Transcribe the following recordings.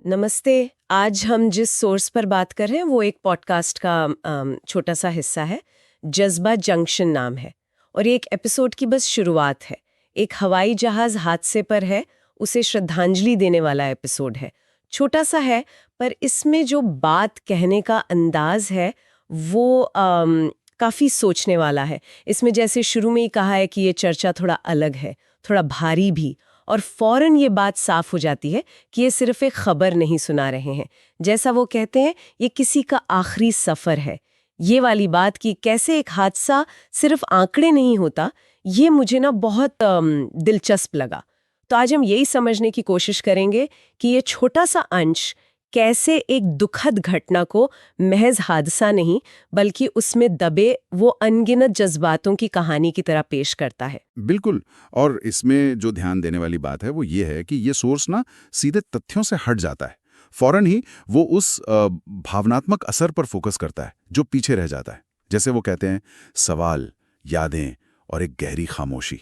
नमस्ते। आज हम जिस सोर्स पर बात कर रहे हैं वो एक पॉडकास्ट का छोटा सा हिस्सा है। जज्बा जंक्शन नाम है और ये एक एपिसोड की बस शुरुआत है। एक हवाई जहाज हादसे पर है, उसे श्रद्धांजलि देने वाला एपिसोड है। छोटा सा है पर इसमें जो बात कहने का अंदाज है वो काफ़ी सोचने वाला है। इसमें जैसे शुरू में ही कहा है कि ये चर्चा थोड़ा अलग है, थोड़ा भारी भी, और फौरन ये बात साफ हो जाती है कि ये सिर्फ एक खबर नहीं सुना रहे हैं। जैसा वो कहते हैं, ये किसी का आखिरी सफ़र है। ये वाली बात कि कैसे एक हादसा सिर्फ आंकड़े नहीं होता, ये मुझे ना बहुत दिलचस्प लगा। तो आज हम यही समझने की कोशिश करेंगे कि ये छोटा सा अंश कैसे एक दुखद घटना को महज हादसा नहीं बल्कि उसमें दबे वो अनगिनत जज्बातों की कहानी की तरह पेश करता है। बिल्कुल। और इसमें जो ध्यान देने वाली बात है वो ये है कि ये सोर्स ना सीधे तथ्यों से हट जाता है। फौरन ही वो उस भावनात्मक असर पर फोकस करता है जो पीछे रह जाता है। जैसे वो कहते हैं, सवाल, यादें और एक गहरी खामोशी,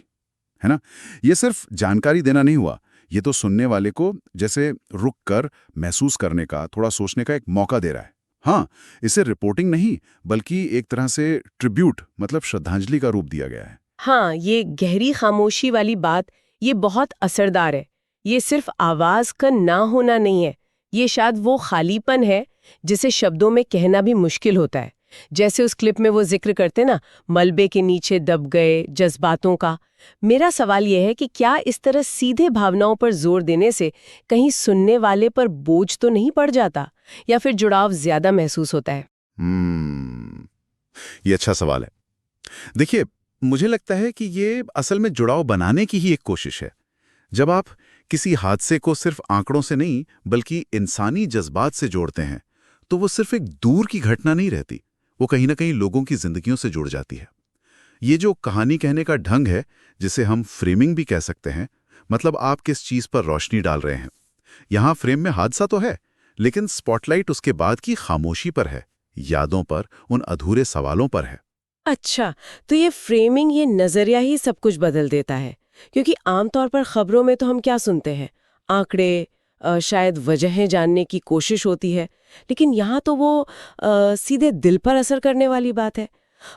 है ना। ये सिर्फ जानकारी देना नहीं हुआ, ये तो सुनने वाले को जैसे रुक कर महसूस करने का, थोड़ा सोचने का एक मौका दे रहा है। हाँ, इसे रिपोर्टिंग नहीं बल्कि एक तरह से ट्रिब्यूट, मतलब श्रद्धांजलि का रूप दिया गया है। हाँ, ये गहरी खामोशी वाली बात ये बहुत असरदार है। ये सिर्फ आवाज का ना होना नहीं है, ये शायद वो खालीपन है जिसे शब्दों में कहना भी मुश्किल होता है। जैसे उस क्लिप में वो जिक्र करते ना, मलबे के नीचे दब गए जज्बातों का। मेरा सवाल यह है कि क्या इस तरह सीधे भावनाओं पर जोर देने से कहीं सुनने वाले पर बोझ तो नहीं पड़ जाता, या फिर जुड़ाव ज्यादा महसूस होता है? ये अच्छा सवाल है। देखिए, मुझे लगता है कि ये असल में जुड़ाव बनाने की ही एक कोशिश है। जब आप किसी हादसे को सिर्फ आंकड़ों से नहीं बल्कि इंसानी जज्बात से जोड़ते हैं, तो वो सिर्फ एक दूर की घटना नहीं रहती, वो कहीं ना कहीं लोगों की जिंदगियों से जुड़ जाती है। ये जो कहानी कहने का ढंग है, जिसे हम फ्रेमिंग भी कह सकते हैं, मतलब आप किस चीज पर रोशनी डाल रहे हैं। यहां फ्रेम में हादसा तो है, लेकिन स्पॉटलाइट उसके बाद की खामोशी पर है, यादों पर, उन अधूरे सवालों पर है। अच्छा, तो ये फ्रेमिंग, ये नजरिया ही सब कुछ बदल देता है। क्योंकि आमतौर पर खबरों में तो हम क्या सुनते हैं, आंकड़े, शायद वजहें जानने की कोशिश होती है, लेकिन यहाँ तो वो सीधे दिल पर असर करने वाली बात है।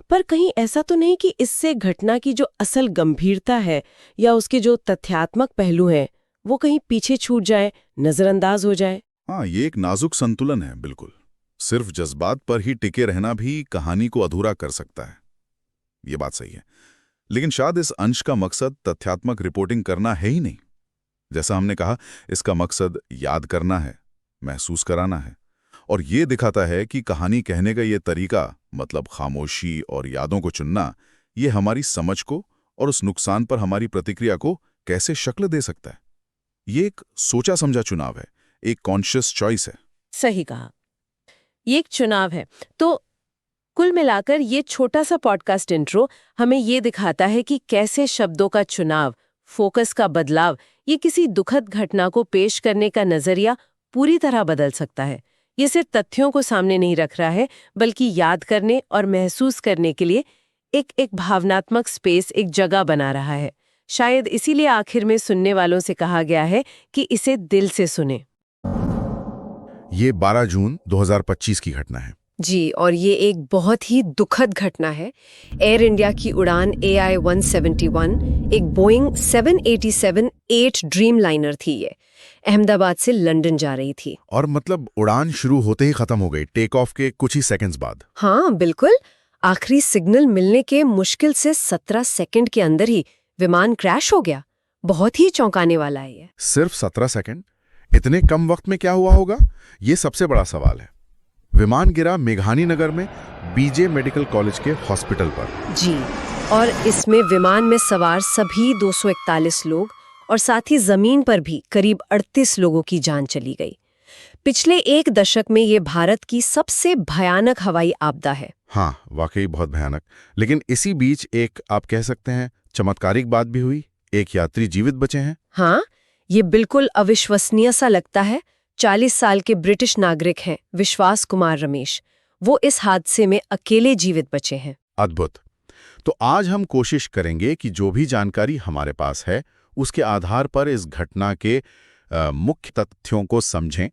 पर कहीं ऐसा तो नहीं कि इससे घटना की जो असल गंभीरता है या उसके जो तथ्यात्मक पहलू हैं वो कहीं पीछे छूट जाए, नजरअंदाज हो जाए? हाँ, ये एक नाजुक संतुलन है। बिल्कुल, सिर्फ जज्बात पर ही टिके रहना भी कहानी को अधूरा कर सकता है। ये बात सही है, लेकिन शायद इस अंश का मकसद तथ्यात्मक रिपोर्टिंग करना है ही नहीं। जैसा हमने कहा, इसका मकसद याद करना है, महसूस कराना है, और ये दिखाता है कि कहानी कहने का ये तरीका, मतलब खामोशी और यादों को चुनना, ये हमारी समझ को और उस नुकसान पर हमारी प्रतिक्रिया को कैसे शक्ल दे सकता है। ये एक सोचा समझा चुनाव है, एक कॉन्शियस चॉइस है। सही कहा, ये एक चुनाव है। तो कुल मिलाकर ये छोटा सा पॉडकास्ट इंट्रो हमें ये दिखाता है कि कैसे शब्दों का चुनाव, फोकस का बदलाव, ये किसी दुखद घटना को पेश करने का नजरिया पूरी तरह बदल सकता है। ये सिर्फ तथ्यों को सामने नहीं रख रहा है, बल्कि याद करने और महसूस करने के लिए एक भावनात्मक स्पेस, एक जगह बना रहा है। शायद इसीलिए आखिर में सुनने वालों से कहा गया है कि इसे दिल से सुने। ये 12 जून 2025 की घटना है। जी, और ये एक बहुत ही दुखद घटना है। एयर इंडिया की उड़ान AI-171, एक बोइंग 787-8 ड्रीम लाइनर थी। ये अहमदाबाद से लंदन जा रही थी। और मतलब उड़ान शुरू होते ही खत्म हो गई, टेक ऑफ के कुछ ही सेकंड्स बाद। हाँ बिल्कुल, आखिरी सिग्नल मिलने के मुश्किल से 17 सेकंड के अंदर ही विमान क्रैश हो गया। बहुत ही चौंकाने वाला है ये। सिर्फ 17 सेकंड? इतने कम वक्त में क्या हुआ होगा, ये सबसे बड़ा सवाल है। विमान गिरा मेघानी नगर में बीजे मेडिकल कॉलेज के हॉस्पिटल पर। जी, और इसमें विमान में सवार सभी 241 लोग और साथ ही जमीन पर भी करीब 38 लोगों की जान चली गई। पिछले एक दशक में ये भारत की सबसे भयानक हवाई आपदा है। हाँ, वाकई बहुत भयानक। लेकिन इसी बीच एक, आप कह सकते हैं, चमत्कारिक बात भी हुई। एक यात्री जीवित बचे हैं। हाँ, ये बिल्कुल अविश्वसनीय सा लगता है। 40 साल के ब्रिटिश नागरिक हैं विश्वास कुमार रमेश। वो इस हादसे में अकेले जीवित बचे हैं। अद्भुत। तो आज हम कोशिश करेंगे कि जो भी जानकारी हमारे पास है उसके आधार पर इस घटना के मुख्य तथ्यों को समझें,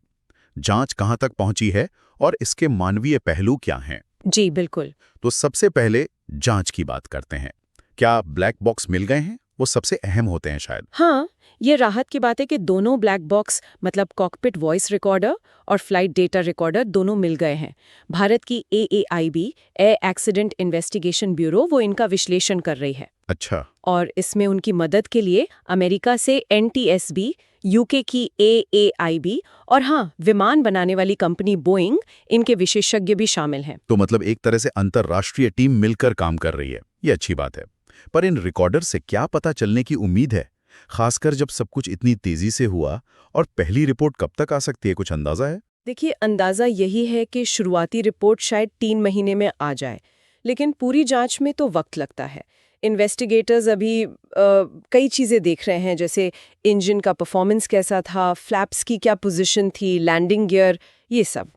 जांच कहां तक पहुंची है और इसके मानवीय पहलू क्या हैं। जी बिल्कुल। तो सबसे पहले जांच की बात करते हैं। क्या ब्लैक बॉक्स मिल गए हैं? वो सबसे अहम होते हैं शायद। हाँ, ये राहत की बात है कि दोनों ब्लैक बॉक्स मतलब कॉकपिट वॉइस रिकॉर्डर और फ्लाइट डेटा रिकॉर्डर दोनों मिल गए हैं। भारत की AAIB air accident investigation bureau वो इनका विश्लेषण कर रही है। अच्छा। और इसमें उनकी मदद के लिए अमेरिका से NTSB, UK की AAIB और हाँ, विमान बनाने वाली कंपनी बोइंग, इनके विशेषज्ञ भी शामिल हैं। तो मतलब एक तरह से अंतर्राष्ट्रीय टीम मिलकर काम कर रही है। ये अच्छी बात है। पर इन रिकॉर्डर से क्या पता चलने की उम्मीद है, खासकर जब सब कुछ इतनी तेजी से हुआ? और पहली रिपोर्ट कब तक आ सकती है, कुछ अंदाजा है? देखिए, अंदाजा यही है कि शुरुआती रिपोर्ट शायद 3 महीने में आ जाए, लेकिन पूरी जांच में तो वक्त लगता है। इन्वेस्टिगेटर्स अभी कई चीज़ें देख रहे हैं, जैसे इंजन का परफॉर्मेंस कैसा था, फ्लैप्स की क्या पोजीशन थी, लैंडिंग गियर, ये सब।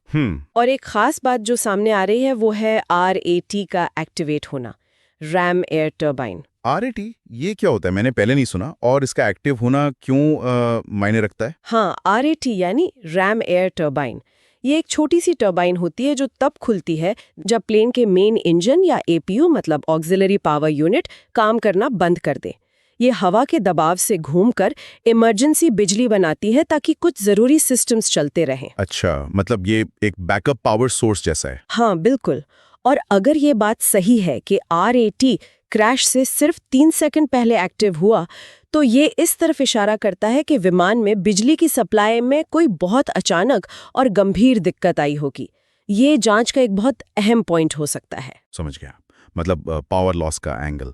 और एक खास बात जो सामने आ रही है वो है RAT का एक्टिवेट होना, रैम एयर टर्बाइन। RAT ये क्या होता है? मैंने पहले नहीं सुना। और इसका एक्टिव होना क्यों मायने रखता है? हाँ, RAT यानी रैम एयर टर्बाइन। ये एक छोटी सी टर्बाइन होती है जो तब खुलती है जब प्लेन के मेन इंजन या APU मतलब ऑक्सिलरी पावर यूनिट काम करना बंद कर दे। ये हवा के दबाव से घूमकर इमरजेंसी बिजली बनाती है ताकि कुछ जरूरी सिस्टम्स चलते रहें। अच्छा, मतलब ये एक बैकअप पावर सोर्स जैसा है। हाँ बिल्कुल। और अगर ये बात सही है कि RAT क्रैश से सिर्फ 3 सेकंड पहले एक्टिव हुआ, तो ये इस तरफ इशारा करता है कि विमान में बिजली की सप्लाई में कोई बहुत अचानक और गंभीर दिक्कत आई होगी। ये जांच का एक बहुत अहम पॉइंट हो सकता है। समझ गया। मतलब पावर लॉस का एंगल।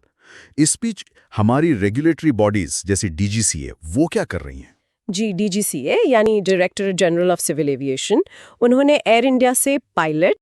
इस बीच हमारी रेगुलेटरी बॉडीज जैसे DGCA वो क्या कर रही हैं? जी, DGCA यानी director general of civil aviation, उन्होंने एयर इंडिया से पायलट